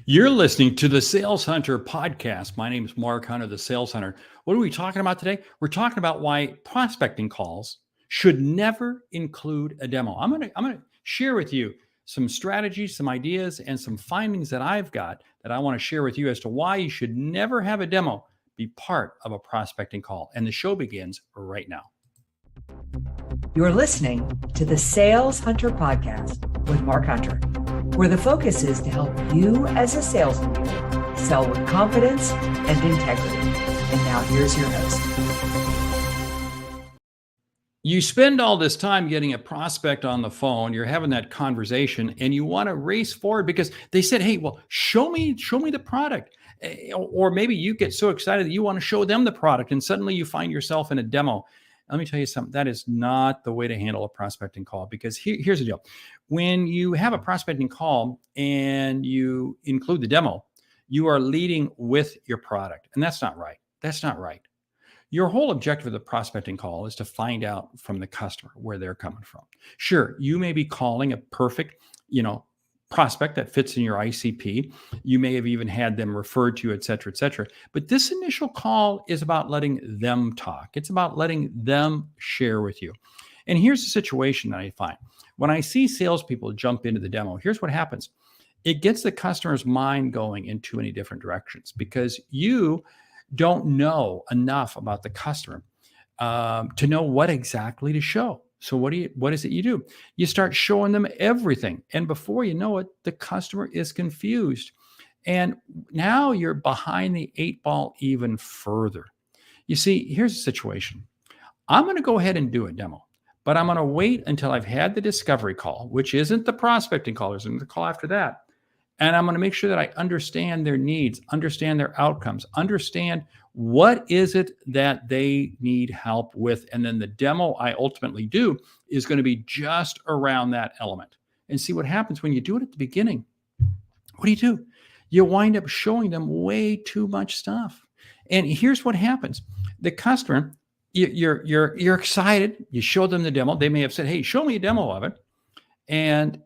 You're listening to the Sales Hunter podcast. My name is Mark Hunter, the Sales Hunter. What are we talking about today? We're talking about why prospecting calls should never include a demo. I'm gonna share with you some strategies, some ideas, and some findings that I've got that I want to share with you as to why you should never have a demo be part of a prospecting call. And the show begins right now. You're listening to the Sales Hunter podcast with Mark Hunter, where the focus is to help you as a sales leader sell with confidence and integrity. And now here's your host. You spend all this time getting a prospect on the phone, you're having that conversation, and you want to race forward because they said, "Hey, well, show me the product." Or maybe you get so excited that you want to show them the product, and suddenly you find yourself in a demo. Let me tell you something. That is not the way to handle a prospecting call, because here's the deal. When you have a prospecting call and you include the demo, you are leading with your product. And that's not right. That's not right. Your whole objective of the prospecting call is to find out from the customer where they're coming from. Sure, you may be calling a perfect, prospect that fits in your ICP. You may have even had them referred to you, et cetera, et cetera. But this initial call is about letting them talk. It's about letting them share with you. And here's the situation that I find. When I see salespeople jump into the demo, here's what happens. It gets the customer's mind going in too many different directions because you don't know enough about the customer to know what exactly to show. So what is it you do? You start showing them everything. And before you know it, the customer is confused. And now you're behind the 8 ball even further. You see, here's the situation. I'm going to go ahead and do a demo, but I'm going to wait until I've had the discovery call, which isn't the prospecting call. There's the call after that. And I'm going to make sure that I understand their needs, understand their outcomes, understand what is it that they need help with. And then the demo I ultimately do is going to be just around that element. And see what happens when you do it at the beginning. What do? You wind up showing them way too much stuff. And here's what happens. The customer, you're excited. You show them the demo. They may have said, "Hey, show me a demo of it." And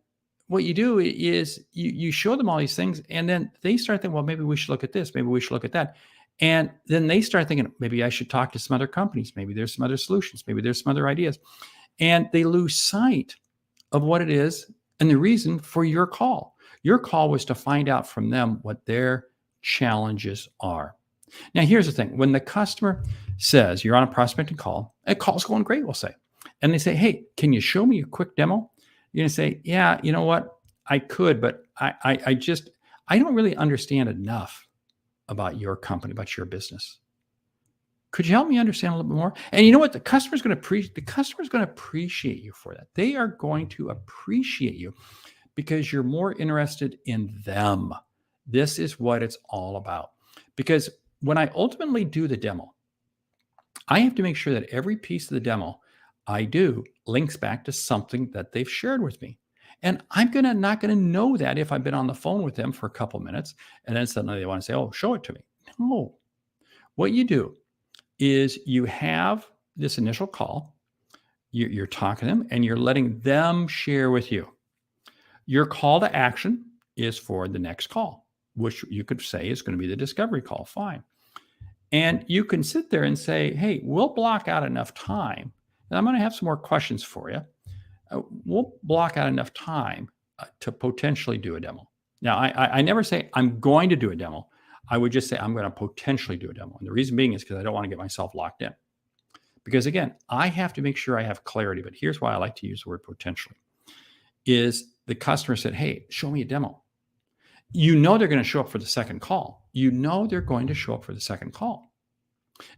what you do is you show them all these things, and then they start thinking, well, maybe we should look at this. Maybe we should look at that. And then they start thinking, maybe I should talk to some other companies. Maybe there's some other solutions. Maybe there's some other ideas. And they lose sight of what it is and the reason for your call. Your call was to find out from them what their challenges are. Now, here's the thing. When the customer says you're on a prospecting call, a call's going great, we'll say. And they say, "Hey, can you show me a quick demo?" You're going to say, "Yeah, you know what? I could, but I don't really understand enough about your company, about your business. Could you help me understand a little bit more?" And you know what? The customer's going to appreciate you for that. They are going to appreciate you because you're more interested in them. This is what it's all about. Because when I ultimately do the demo, I have to make sure that every piece of the demo I do links back to something that they've shared with me. And I'm not going to know that if I've been on the phone with them for a couple minutes and then suddenly they want to say, "Oh, show it to me." No. What you do is you have this initial call, you're talking to them, and you're letting them share with you. Your call to action is for the next call, which you could say is going to be the discovery call. Fine. And you can sit there and say, "Hey, we'll block out enough time. And I'm going to have some more questions for you. We'll block out enough time to potentially do a demo." Now, I never say I'm going to do a demo. I would just say I'm going to potentially do a demo. And the reason being is because I don't want to get myself locked in. Because again, I have to make sure I have clarity. But here's why I like to use the word potentially. Is the customer said, "Hey, show me a demo." You know they're going to show up for the second call.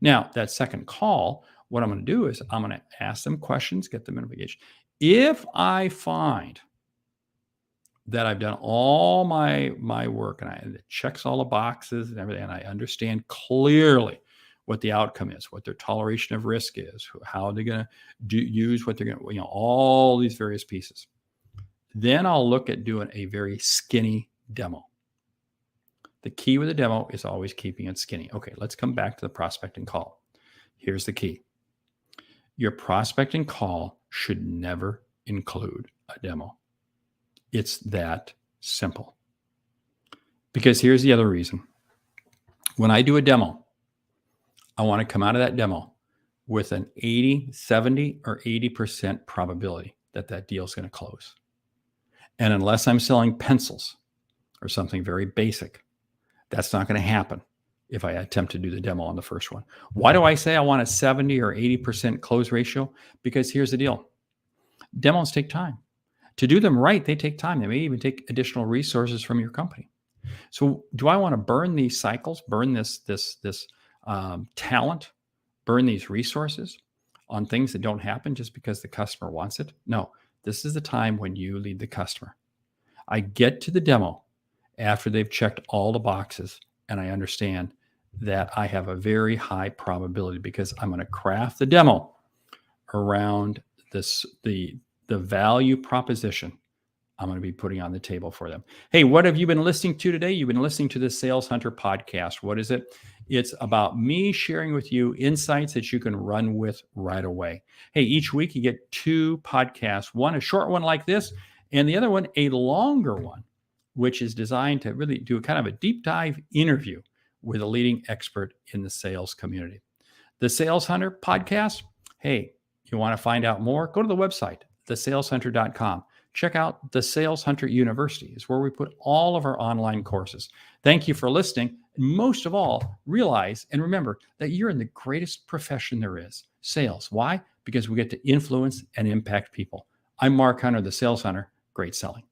Now, that second call, what I'm going to do is I'm going to ask them questions, get them engaged. If I find that I've done all my work and it checks all the boxes and everything, and I understand clearly what the outcome is, what their toleration of risk is, how they're going to use what they're going to, all these various pieces, then I'll look at doing a very skinny demo. The key with a demo is always keeping it skinny. Okay, let's come back to the prospecting call. Here's the key. Your prospecting call should never include a demo. It's that simple. Because here's the other reason. When I do a demo, I want to come out of that demo with an 80, 70, or 80% probability that that deal is going to close. And unless I'm selling pencils or something very basic, that's not going to happen if I attempt to do the demo on the first one. Why do I say I want a 70 or 80% close ratio? Because here's the deal. Demos take time. To do them right, they take time. They may even take additional resources from your company. So do I want to burn these cycles, burn this talent, burn these resources on things that don't happen just because the customer wants it? No, this is the time when you lead the customer. I get to the demo after they've checked all the boxes, and I understand that I have a very high probability because I'm going to craft the demo around the value proposition I'm going to be putting on the table for them. Hey, what have you been listening to today? You've been listening to the Sales Hunter podcast. What is it? It's about me sharing with you insights that you can run with right away. Hey, each week you get 2 podcasts, one a short one like this, and the other one a longer one, which is designed to really do a kind of a deep dive interview with a leading expert in the sales community. The Sales Hunter podcast. Hey, you want to find out more? Go to the website, thesaleshunter.com. Check out the Sales Hunter University. It's where we put all of our online courses. Thank you for listening. And most of all, realize and remember that you're in the greatest profession there is, sales. Why? Because we get to influence and impact people. I'm Mark Hunter, the Sales Hunter. Great selling.